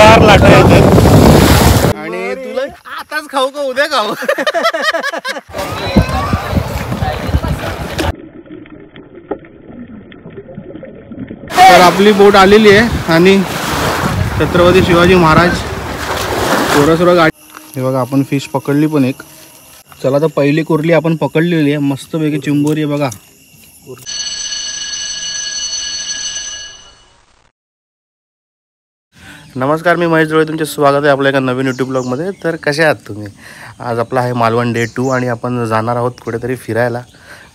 जोरदार लाटा येतात आणि तुला आताच खाऊ का उद्या खाऊ? तर आपली बोट आलेली आहे आणि छत्रपती शिवाजी महाराज थोडं गाडी. हे बघा आपण फिश पकडली पण एक. चला तर पहिली कुर्ली आपण पकडलेली आहे मस्तपैकी चिंबोरी आहे बघा. नमस्कार, मी महेश जोळे, तुमचे स्वागत आहे आपल्या एका नवीन यूट्यूब ब्लॉगमध्ये. तर कसे आहात तुम्ही? आज आपला आहे मालवण डे 2 आणि आपण जाणार आहोत कुठेतरी फिरायला.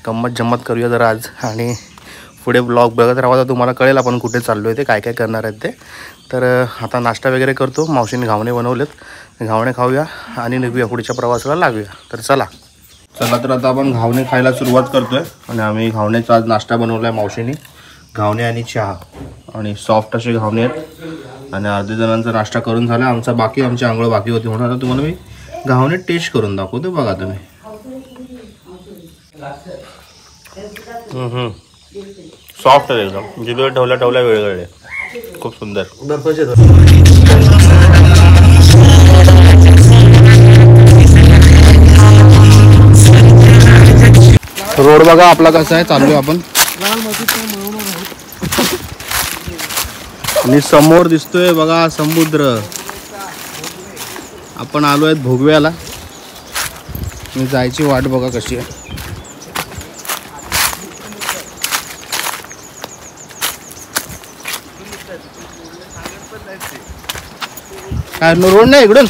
गंमत जम्मत करूया जरा आज आणि पुढे ब्लॉग बघत राहा, तर तुम्हाला कळेल आपण कुठे चाललो आहे, ते काय काय करणार आहेत ते. तर आता नाश्ता वगैरे करतो. मावशीने घावणे बनवलेत, घावणे खाऊया आणि निघूया पुढच्या प्रवासाला लागूया. तर चला तर आता आपण घावणे खायला सुरुवात करतोय आणि आम्ही घावण्याचा आज नाश्ता बनवला आहे मावशीने. घावणे आणि चहा आणि सॉफ्ट असे घावणे आहेत आणि अर्धे जणांचा नाश्ता करून झाला. आमची आंघोळ बाकी होती म्हणून आता तुम्हाला मी घावणे टेस्ट करून दाखवतो. बघा तुम्ही. सॉफ्ट आहे एकदम, जिथे ठेवल्या वेगळे, खूप सुंदर. रोड बघा आपला कसा आहे, चालू आहे आपण आणि समोर दिसतोय बघा समुद्र. आपण आलो आहेत भोगव्याला. मी जायची वाट बघा कशी आहे. काय रोड नाही इकडून?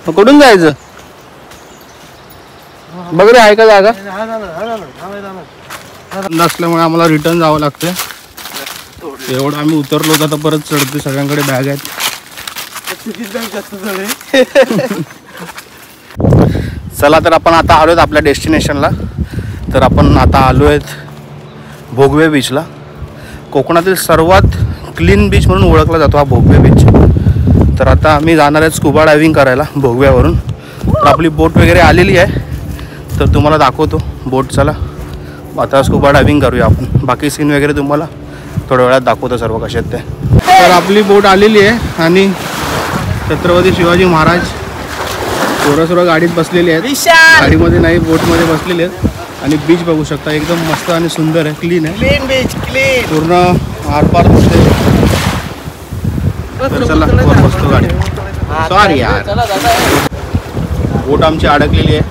कुठून जायचं बघ रे, आहे का जागा? नसल्यामुळे आम्हाला रिटर्न जावं लागतंय. एवढं आम्ही उतरलो तर परत चढते. सगळ्यांकडे बॅग आहेत. चला तर आपण आता आलो आहेत आपल्या डेस्टिनेशनला. तर आपण आता आलो आहेत भोगवे बीचला. कोकणातील सर्वात क्लीन बीच म्हणून ओळखला जातो हा भोगवे बीच. तर आता आम्ही जाणार आहेत स्कुबा डायव्हिंग करायला भोगव्यावरून. तर आपली बोट वगैरे आलेली आहे, तर तुम्हाला दाखवतो बोट. चला आता स्कुबा डायव्हिंग करूया आपण. बाकी सीन वगैरे तुम्हाला थोड्या वेळात दाखवतो सर्व कसे आहेत ते. तर आपली बोट आलेली आहे आणि छत्रपती शिवाजी महाराज थोडं गाडीत बसलेले आहेत. गाडीमध्ये नाही, बोटमध्ये बसलेले आहेत आणि बीच बघू शकता. एकदम मस्त आणि सुंदर आहे, क्लीन आहे. क्लीन बीच, क्लीन पूर्ण आरपार दिसते. चला वर बसतो गाडी. सॉरी यार, बोट आमची अडकलेली आहे.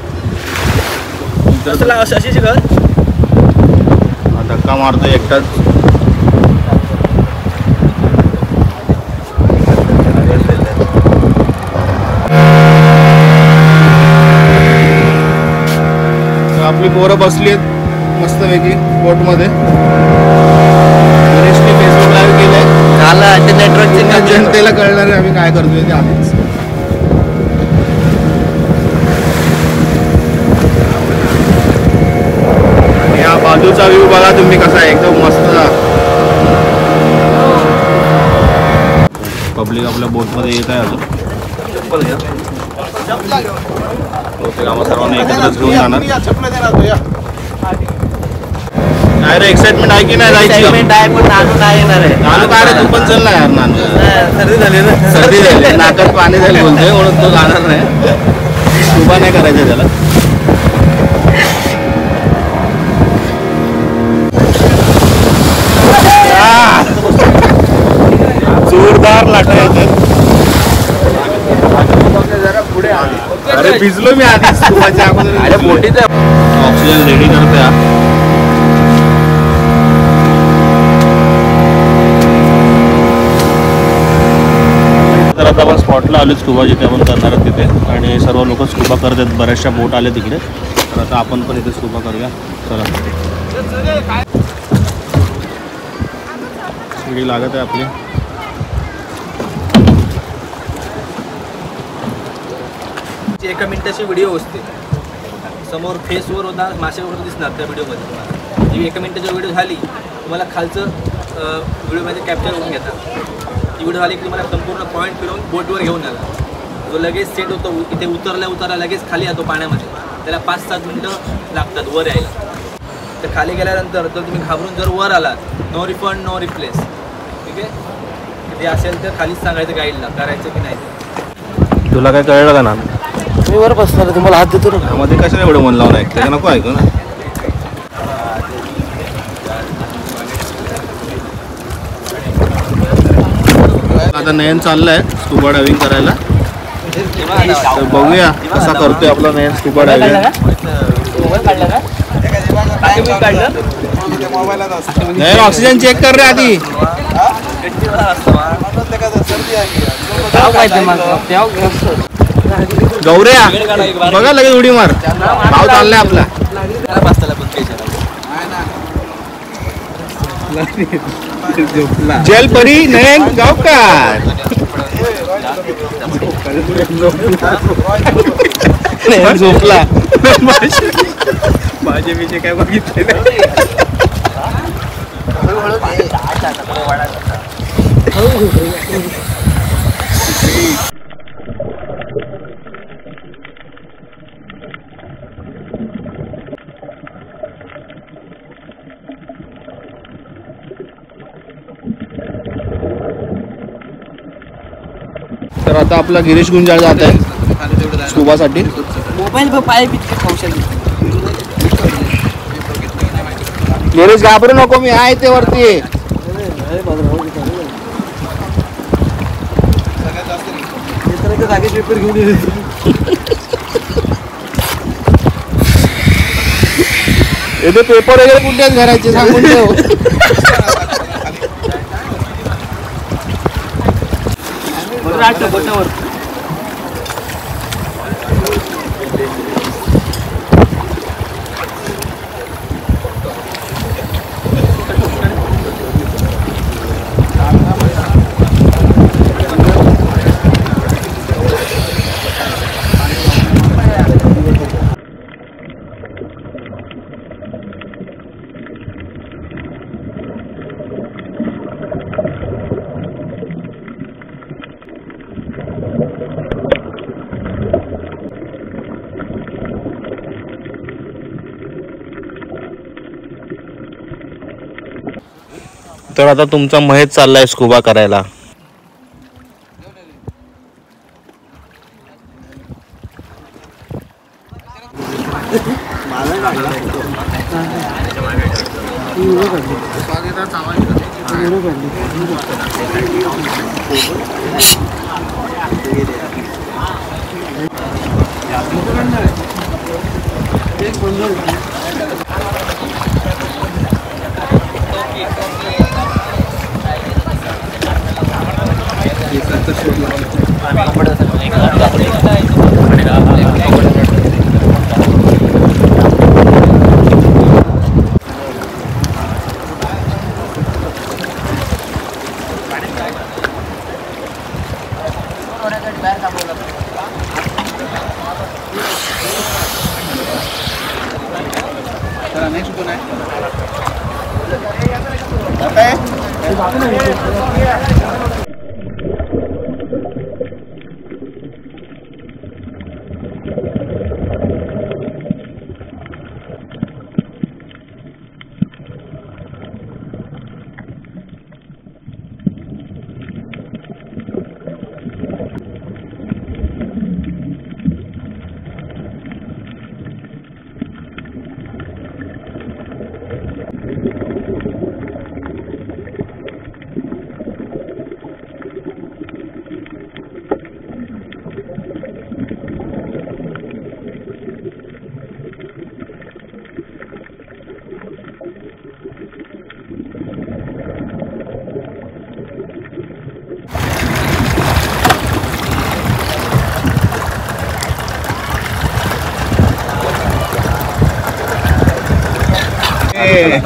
धक्का मारतोय एकटाच. आपली पोरं बसली आहेत मस्तपैकी बोटमध्ये. फेसबुक लाईव्ह केलंय. नेटवर्क जनतेला कळणार आहे आम्ही काय करतोय ते आधीच. या बाजूचा व्ह्यू बघा तुम्ही कसा आहे, एकदम मस्त. पब्लिक आपल्या बोटमध्ये येत आहे अजून. सर्वांना एकत्रच घेऊन जाणार. काय रे, एक्साइटमेंट आहे की नाही जायची? नानू काय रे, तू पण चल ना यार. नानू सर्दी झाली, नाकात पाणी झाले बोलतोय म्हणून तो जाणार नाही. स्कुबा नाही करायचं त्याला. जोरदार लाटा येतात. अरे भिजलो मी आधी स्कुबाच्या अगोदर. अरे बोटीचा ऑक्सिजन रेडी करतोय. तर आता आपण स्पॉटला आलो स्कुबा जिथे आपण करणार आहोत तिथे, आणि सर्व लोक स्कुबा करत आहेत. बऱ्याचशा बोट आले तिकडे. तर आता आपण पण इथे स्कुबा करूया. चला शिडी लागत आहे आपली. एका मिनिटाची व्हिडिओ असते. समोर फेसवर होता मासे वगैरे दिसणार त्या व्हिडिओमध्ये. जी एका मिनिटाची व्हिडिओ झाली तुम्हाला खालचं व्हिडिओमध्ये कॅप्चर करून घेतात. ती व्हिडिओ झाली की तुम्हाला संपूर्ण पॉईंट फिरवून बोटवर घेऊन आला. जो लगेच सेट होतो इथे उतरल्या लगेच खाली येतो पाण्यामध्ये. त्याला 5-7 मिनिटं लागतात वर यायला. तर खाली गेल्यानंतर जर तुम्ही घाबरून जर वर आलात, नो रिफंड नो रिप्लेस. ठीक आहे. ते असेल तर खालीच सांगायचं गाईडला करायचं की नाही. तुला काय कळलं का ना? मी वर बसणार तुम्हाला हात देतो ना. मध्ये कशाला एवढं मन लावून ऐक त्याच्या नको ऐकू ना. आता नयन चाललाय स्कुबा डायव्हिंग करायला. तर बघूया कसा करतोय आपला नयन स्कुबा डायव्हिंग. नयन ऑक्सिजन चेक कर रे आधी. गौऱ्या बघा लगेच उडी मार. भाव चाललाय आपला. जलपरी नयन गावकार. नयन झोपला. माझे विषय काय बघितले नाही. तर आता आपला गिरीश गुंजाळ जात आहे स्कुबासाठी. मोबाईल पाय बिकते कौशल. गिरीश घाबरू नको मी आहे ते वरती. जागेत पेपर घेऊन येतो. येथे पेपर वगैरे कुठेच घरायचे सांगून ठेव. तर आता तुमचा महेश चाललाय स्कुबा करायला.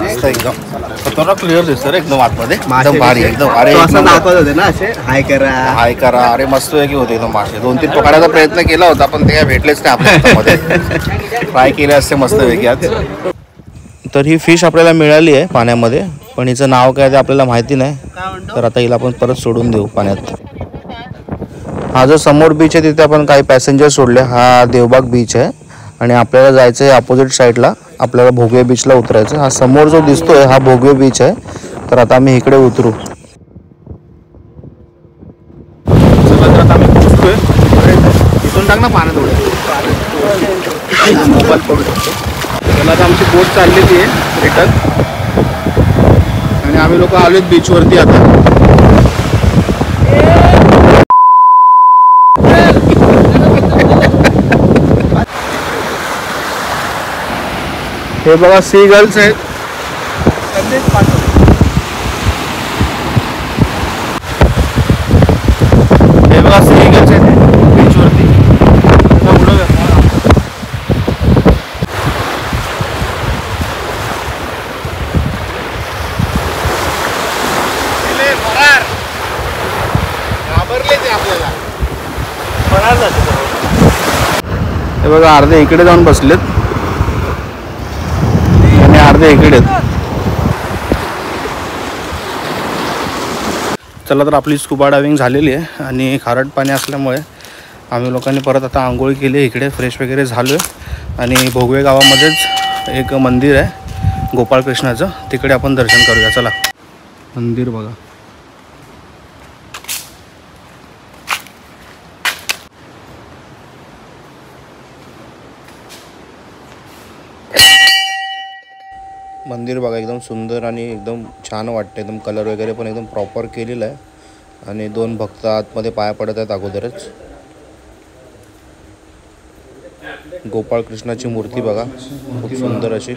मस्त एकदम खतरनाक क्लिअर दिसतं रे एकदम आतमध्ये. एकदम भारी एकदम. अरे असं दाखवत होते ना असे हाय करा हाय करा. अरे मस्त की होते एकदम मासे. 2-3 पकडायचा प्रयत्न केला होता पण ते काय भेटलेच नाही आपल्या हातामध्ये. फ्राय केले असते मस्त पैकी आज. तर ही फिश आपल्याला मिळाली आहे पाण्यामध्ये पण हिचं नाव काय ते आपल्याला माहिती नाही. तर आता हिला आपण परत सोडून देऊ पाण्यात. हा जो समोर बीच आहे तिथे आपण काही पॅसेंजर सोडले. हा देवबाग बीच आहे आणि आपल्याला जायचं आहे अपोजिट साईडला. आपल्याला भोगवे बीचला उतरायचं. हा समोर जो दिसतोय हा भोगवे बीच आहे. तर आता आम्ही इकडे उतरू. ना पाण्यात उड्या मोबाईल पडू शकतो. त्याला आता आमची बोट चाललेली आहे रिटर्न आणि आम्ही लोक आलोत बीचवरती आता. हे बघा सी गर्ल्स आहेत. हे बघा सी गर्ल्स आहेत बीचवरती. हे बघा अर्धे इकडे जाऊन बसलेत आणि अर्धे इकडे. चला तर आपली स्कुबा डायव्हिंग झालेली आहे आणि खारट पाणी असल्यामुळे आम्ही लोकांनी परत आता आंघोळ केली, इकडे फ्रेश वगैरे झालो आहे आणि भोगवे गावामध्येच एक मंदिर आहे गोपाळकृष्णाचं, तिकडे आपण दर्शन करूया. चला. मंदिर बघा. मंदिर बघा एकदम सुंदर आणि एकदम छान वाटतं. एकदम कलर वगैरे पण एकदम प्रॉपर केलेलं आहे आणि 2 भक्त आतमध्ये पाया पडत आहेत अगोदरच. गोपाळकृष्णाची मूर्ती बघा खूप सुंदर अशी.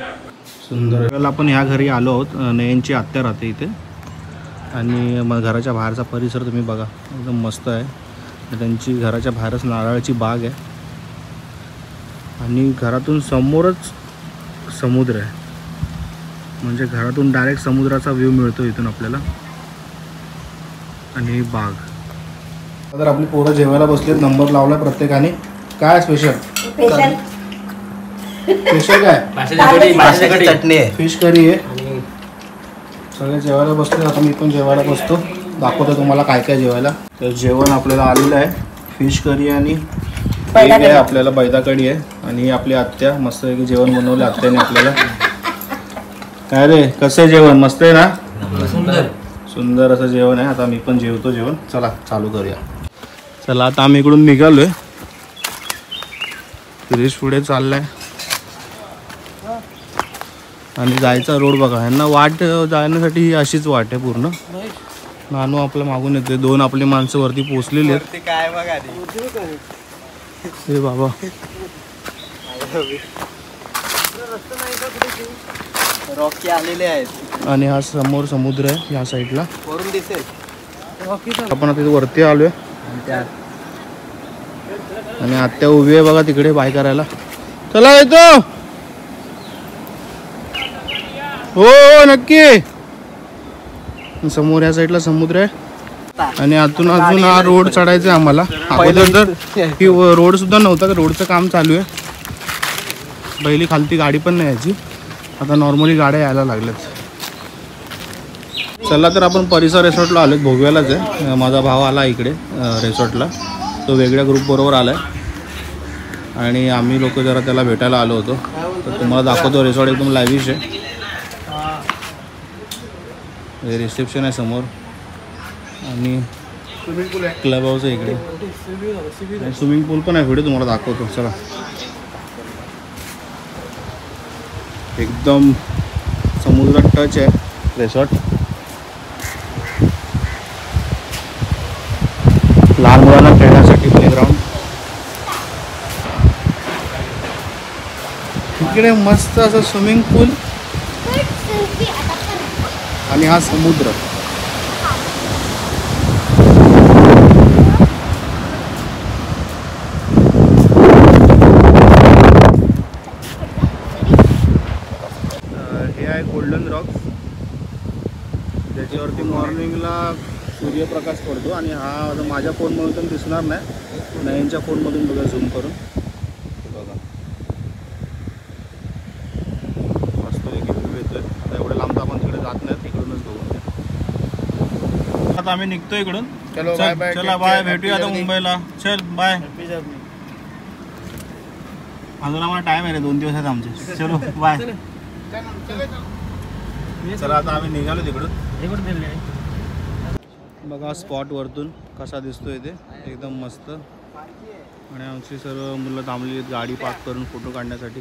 सुंदर. आपण ह्या घरी आलो आहोत. नयनची आत्या राहते इथे आणि मग घराच्या बाहेरचा परिसर तुम्ही बघा एकदम मस्त आहे. त्यांची घराच्या बाहेरच नारळाची बाग आहे आणि घरातून समोरच समुद्र आहे. म्हणजे घरातून डायरेक्ट समुद्राचा व्ह्यू मिळतो इथून आपल्याला. आणि बाग. तर आपली पोरं जेवायला बसलेत. नंबर लावला प्रत्येकाने. काय स्पेशल? स्पेशल काय? माशाची चटणी आहे, फिश करी आहे. सगळे जेवायला बसले. आता मी पण जेवायला बसतो. दाखवतो तुम्हाला काय काय जेवायला. तर जेवण आपल्याला आलेलं आहे. फिश करी आणि एक आहे आपल्याला बैदा कढी आहे आणि आपली आत्या मस्तपैकी जेवण बनवलं आत्याने आपल्याला. काय रे कसं आहे जेवण? मस्त आहे ना? सुंदर असं जेवण आहे. आता मी पण जेवतो जेवण. चला चालू करूया. चला आता आम्ही इकडून निघालोय. फिरिश पुढे चाललाय आणि जायचा रोड बघा. ह्यांना वाट जाण्यासाठी ही अशीच वाट आहे पूर्ण. नानू आपल्या मागून येते. 2 आपली माणसं वरती पोचलेली आहेत. हे बाबा रॉकी आलेले आहेत आणि हा समोर समुद्र आहे या साईडला. वरून दिसेल. आपण आता वरती आलोय आणि आत्या उभी आहे बघा तिकडे बाय करायला. चला येतो. हो नक्की. समोर या साईडला समुद्र आहे आणि आतून अजून हा रोड चढायचा आहे आम्हाला. अगोदर तर ही रोड सुद्धा नव्हता. रोडचं काम चालू आहे. पहिली खालती गाडी पण नाही यायची. आता नॉर्मली गाड्या यायला लागल्यात. चला तर आपण परिसर रिसॉर्टला आलो. भोगव्यालाच आहे. माझा भाव आला इकडे रिसॉर्टला. तो वेगळ्या ग्रुपबरोबर आला आहे आणि आम्ही लोक जरा त्याला भेटायला आलो होतो. तर तुम्हाला दाखवतो. रिसॉर्ट एकदम लाविश आहे. हे रिसेप्शन आहे समोर आणि क्लब हाऊस आहे इकडे. स्विमिंग पूल पण आहे. व्हिडिओ तुम्हाला दाखवतो. चला. एकदम समुद्रात टच आहे रिसॉर्ट. लहान मुलांना खेळण्यासाठी प्लेग्राऊंड. इकडे मस्त असं स्विमिंग पूल आणि हा समुद्र. हे आहे गोल्डन रॉक्स ज्याच्यावरती मॉर्निंगला सूर्यप्रकाश पडतो आणि हा माझ्या फोनमधून तर दिसणार नाही. नयनच्या फोनमधून बघा झूम करून बघा मस्तपैकी व्ह्यू येतोय. आता एवढं लांब आपण तिकडे जात नाही. तिकडूनच बघू. आता आम्ही निघतो इकडून. चला बाय. भेटूया आता मुंबईला. चल बाय. अजून आम्हाला टाइम आहे रे. 2 दिवस आहेत आमचे. चलो बाय. चला आता आम्ही निघालो तिकडून. बघा स्पॉट वरतून कसा दिसतोय ते एकदम मस्त. आणि आमची सर्व मुलं थांबली आहेत गाडी पार्क करून फोटो काढण्यासाठी.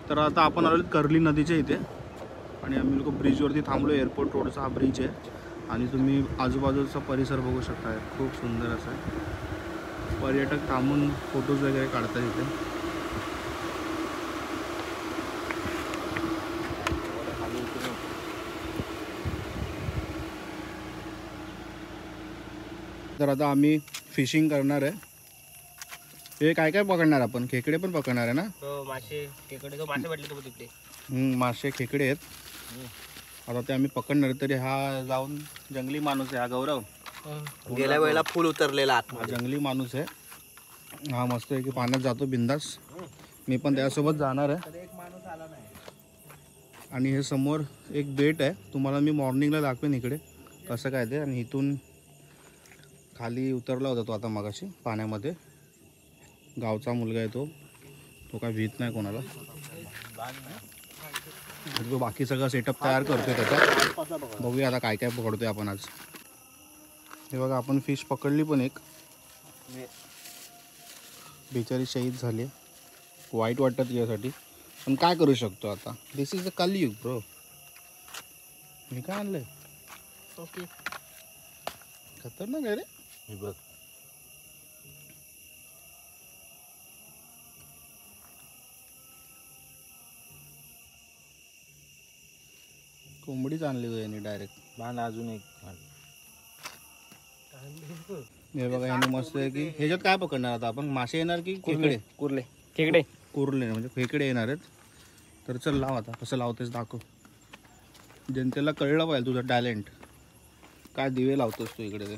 तर आता आपण आलो कर्ली नदीच्या इथे आणि आम्ही लोक ब्रिजवरती थांबलो. एअरपोर्ट रोडचा हा ब्रिज आहे आणि तुम्ही आजूबाजूचा परिसर बघू शकता. खूप सुंदर असा आहे. पर्यटक थांबून फोटोज वगैरे काढतात इथे. तर आता आम्ही फिशिंग करणार आहे. हे काय काय पकडणार आपण? खेकडे पण पकडणार आहे ना? मासे खेकडे तो मासे भेटले तो तिकडे. मासे खेकडे आहेत. आता ते आम्ही पकडणार. तरी हा जाऊन जंगली माणूस आहे हा गौरव. गेल्या वेळेला फुल उतरलेला हा जंगली माणूस आहे. हा मस्त आहे की पाण्यात जातो बिंदास. मी पण त्यासोबत जाणार आहे. आणि हे समोर एक बेट आहे. तुम्हाला मी मॉर्निंगला दाखवेन इकडे कसं काय ते. आणि इथून खाली उतरला होता तो आता मगाशी पाण्यामध्ये. गावचा मुलगा आहे तो काय भीत नाही कोणाला. तो बाकी सगळं सेटअप तयार करतोय त्याचा. बघूया आता काय काय पकडतोय आपण आज. हे बघा आपण फिश पकडली पण एक. बिचारी शहीद झाली. वाईट वाटतं तिच्यासाठी पण काय करू शकतो आता. दिस इज द कलियुग ब्रो. मी काय आणलंय ओके खतरनाक आहे रे. हे बघ कोंबडीच आणली याने डायरेक्ट. बाण अजून एक. हे बघा याने मस्त आहे की. ह्याच्यात काय पकडणार आता आपण? मासे येणार की खेकडे? कुर्ले खेकडे कुर्ले म्हणजे खेकडे येणार आहेत. तर चल लाव आता कसं लावतेस दाखव. जनतेला कळलं पाहिजे तुझं टॅलेंट. काय दिवे लावतोस तू इकडे ते.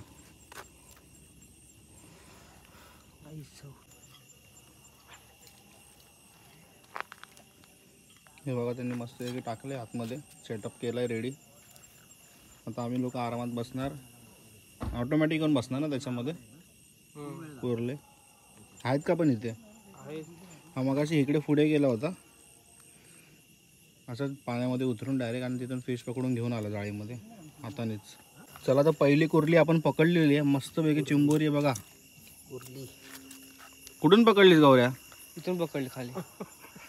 हे बघा त्यांनी मस्त आहे की टाकले आतमध्ये. सेटअप केलं आहे रेडी. आता आम्ही लोक आरामात बसणार. ऑटोमॅटिक येऊन बसणार ना त्याच्यामध्ये. कुर्ले आहेत का पण इथे? हा मगाशी इकडे पुढे गेला होता असंच पाण्यामध्ये उतरून डायरेक्ट आणि तिथून फिश पकडून घेऊन आला जाळीमध्ये हातानेच. चला तर पहिली कुर्ली आपण पकडलेली आहे. मस्तपैकी चिंबोरी आहे बघा. कुर्ली कुठून पकडलीस गौऱ्या? इथून पकडले खाली.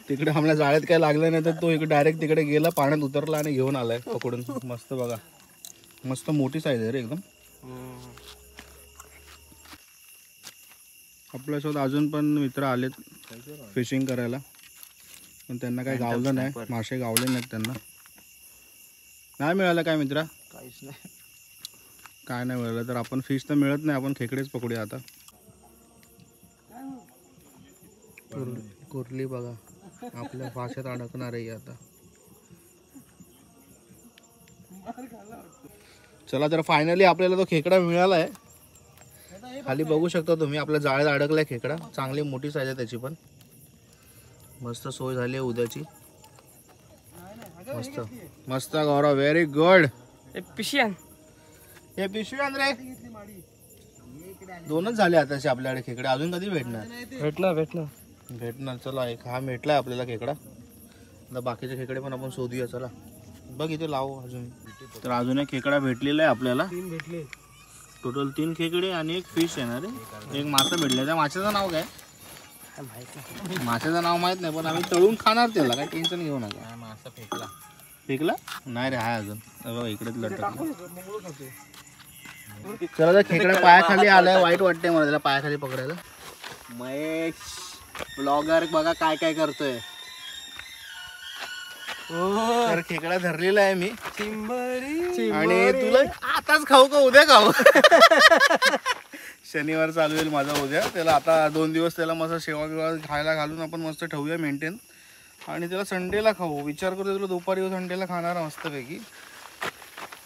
तिकडे आम्हाला जाळ्यात काय लागलं नाही तर तो इकडे डायरेक्ट तिकडे गेला पाण्यात उतरला आणि घेऊन आलाय पकडून. मस्त बघा मस्त मोठी साईज आहे रे एकदम. आपल्यासोबत अजून पण मित्र आलेत फिशिंग करायला पण त्यांना काही गावलं नाही. मासे गावले नाहीत त्यांना. नाही मिळालं काय मित्रा? काहीच नाही. काय नाही मिळालं तर आपण फिश तर मिळत नाही. आपण खेकडेच पकडूया आता. कुर्ली बघा आपल्या भाषेत अडकणार आहे आता. चला तर फायनली आपल्याला तो खेकडा मिळाला आहे. खाली बघू शकता तुम्ही आपल्या जाळ्यात अडकलाय खेकडा. चांगली मोठी साईज आहे त्याची पण. मस्त सोय झाली आहे उद्याची. मस्त मस्त गौरव व्हेरी गुड. पिशी आण. हे पिशवी आण रे. दोनच झाले आताशी आपल्याकडे खेकडे. अजून कधी भेटणार? भेटणार. चला एक हा भेटलाय आपल्याला खेकडा. आता बाकीचे खेकडे पण आपण शोधूया. चला बघ इथे लावू अजून. तर अजून एक खेकडा भेटलेला आहे आपल्याला. टोटल 3 खेकडे आणि एक फिश येणार आहे. एक मासा भेटला. त्या माशाचं नाव काय? माशाचं नाव माहित नाही पण आम्ही तळून खाणार त्याला. काय टेन्शन घेऊ नका. मासा फेकला नाही रे हाय अजून. बघा इकडेच लटक. चला तर खेकडा पायाखाली आलाय. वाईट वाटतंय मला त्याला पायाखाली पकडायला. महेश ब्लॉगर बघा काय काय करतोय. तर खेकडा धरलेला आहे मी. आणि तुला आताच खाऊ का उद्या खाऊ? शनिवार चालू होईल माझा उद्या. त्याला आता 2 दिवस त्याला मस्त शेवा बिवा खायला घालून आपण मस्त ठेवूया मेंटेन. आणि त्याला संडेला खाऊ. विचार करतो तुला दुपारी संडेला खाणार मस्तपैकी.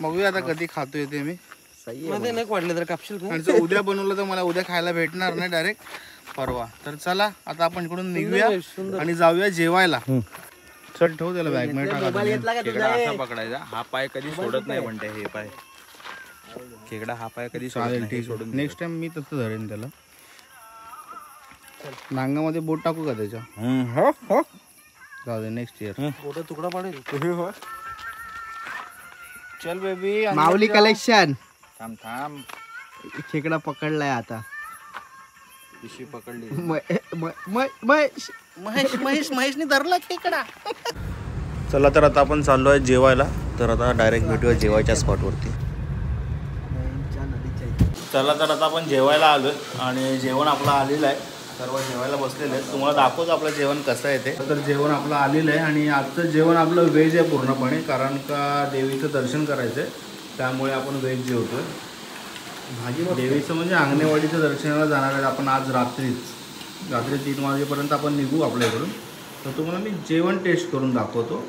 बघूया आता कधी खातोय ते मी. मध्ये नाही वाटलं तर कापशील. आणि जर उद्या बनवलं तर मला उद्या खायला भेटणार नाही डायरेक्ट परवा. तर चला आता आपण इकडून निघूया आणि जाऊया जेवायला. चल ठेव त्याला बॅग मध्ये टाका. खेकडा असा पकडायचा. हा पाय कधी सोडत नाही म्हणते. हे पाय खेकडा हा पाय कधी सोडत चालेल नाही. ठीक आहे. नेक्स्ट टाइम मी तसं धरेन त्याला. नांगामध्ये बोट टाकू का त्याच्या? जाऊ दे नेक्स्ट इयर. मोठा तुकडा पडेल. चल बेबी माऊली कलेक्शन. थांब थांब. खेकडा पकडलाय आता. पिशवी पकडली. महेशने धरला खेकडा. चला तर आता आपण चाललो आहे जेवायला. तर आता डायरेक्ट भेटूया जेवायच्या स्पॉटवरती. चला तर आता आपण जेवायला आलो आणि जेवण आपलं आलेलं आहे. सर्व जेवायला बसलेले आहेत. तुम्हाला दाखवतो आपलं जेवण कसं आहे ते. तर जेवण आपलं आलेलं आहे आणि आजचं जेवण आपलं व्हेज आहे पूर्णपणे, कारण का देवीचं दर्शन करायचं आहे त्यामुळे आपण व्हेज जेवतो आहे. देवीचं म्हणजे अंगणेवाडीचं दर्शनाला जाणार आहे आपण आज रात्री 3 वाजेपर्यंत आपण निघू आपल्या इकडून. तर तुम्हाला मी जेवण टेस्ट करून दाखवतो.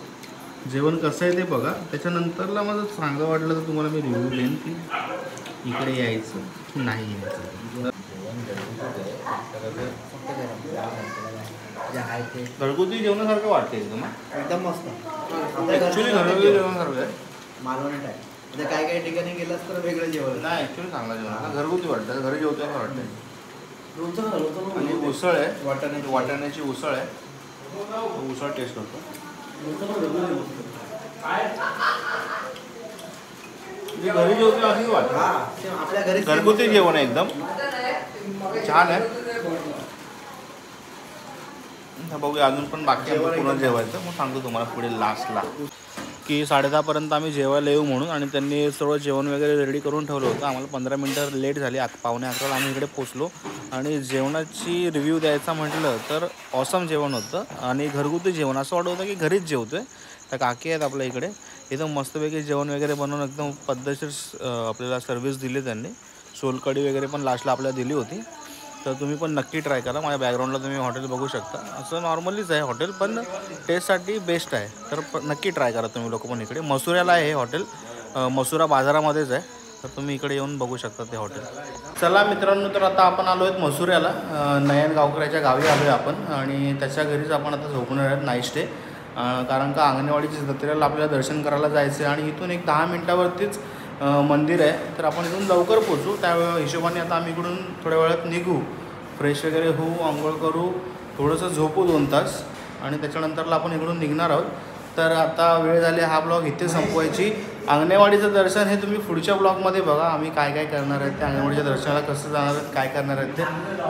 जेवण कसं आहे ते बघा. त्याच्यानंतरला माझं चांगलं वाटलं तर तुम्हाला मी रिव्ह्यू देईन की इकडे यायचं नाही यायचं. घरगुती जेवणासारखं वाटतं एकदम मस्त. ॲक्च्युली घरगुती जेवणासारखं आहे. मालवणी टाईप. म्हणजे काय काय ठिकाणी गेलास तर वेगळं जेवण. नाही ॲक्च्युली चांगला जेवण घरगुती वाटतं. घरी जेवतो असं वाटतं. आणि उसळ आहे, वाटाण्याची उसळ आहे. उसळ टेस्ट करतो. घरी जेवतो असंच वाटतं. आपल्या घरी घरगुती जेवण आहे एकदम छान आहे. बघूया अजून पण बाकी आहे पूर्ण जेवायचं. मग सांगतो तुम्हाला पुढे लास्टला की 10:30पर्यंत आम्ही जेवायला येऊ म्हणून. आणि त्यांनी सर्व जेवण वगैरे रेडी करून ठेवलं होतं. आम्हाला 15 मिनटं लेट झाली. 11:45 आम्ही इकडे पोचलो. आणि जेवणाची रिव्ह्यू द्यायचा म्हटलं तर ऑसम जेवण होतं आणि घरगुती जेवण असं वाटत होतं की घरीच जेवतो आहे. त्या काकी आहेत आपल्या इकडे. एकदम मस्तपैकी जेवण वगैरे बनवून एकदम पद्धतशीर आपल्याला सर्व्हिस दिली त्यांनी. सोलकढी वगैरे पण लास्टला आपल्याला दिली होती. तर तुम्ही पण नक्की ट्राय करा. माझ्या बॅकग्राऊंडला तुम्ही हॉटेल बघू शकता. असं नॉर्मलीच आहे हॉटेल पण टेस्टसाठी बेस्ट आहे. तर नक्की ट्राय करा तुम्ही लोक पण इकडे. मसुऱ्याला आहे हे हॉटेल. मसुरा बाजारामध्येच आहे. तर तुम्ही इकडे येऊन बघू शकता ते हॉटेल. चला मित्रांनो, तर आता आपण आलो आहेत मसुऱ्याला. नयन गावकऱ्याच्या गावी आलो आहे आपण आणि त्याच्या घरीच आपण आता झोपणार आहेत नाईट स्टे. कारण का अंगणवाडीच्या जत्रेला आपल्याला दर्शन करायला जायचं आहे आणि इथून एक 10 मिनटावरतीच मंदिर आहे. तर आपण इथून लवकर पोचू. त्या हिशोबाने आता आम्ही इकडून थोड्या वेळात निघू. फ्रेश वगैरे होऊ, आंघोळ करू, थोडंसं झोपू 2 तास आणि त्याच्यानंतरला आपण इकडून निघणार आहोत. तर आता वेळ झाली हा ब्लॉग इथे संपवायची. अंगणवाडीचं दर्शन हे तुम्ही पुढच्या ब्लॉगमध्ये बघा. आम्ही काय काय करणार आहेत ते, अंगणवाडीच्या दर्शनाला कसं जाणार आहेत, काय करणार आहेत ते.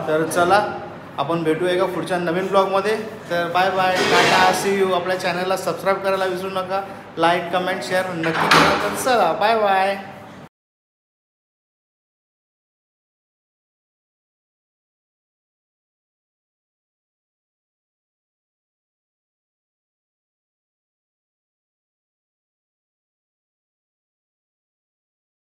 तर चला आपण भेटूया एका पुढच्या नवीन ब्लॉगमध्ये. तर बाय बाय, टाटा, सी यू. आपल्या चॅनलला सबस्क्राईब करायला विसरू नका. लाईक, कमेंट, शेअर नक्की करा. तर चला बाय बाय.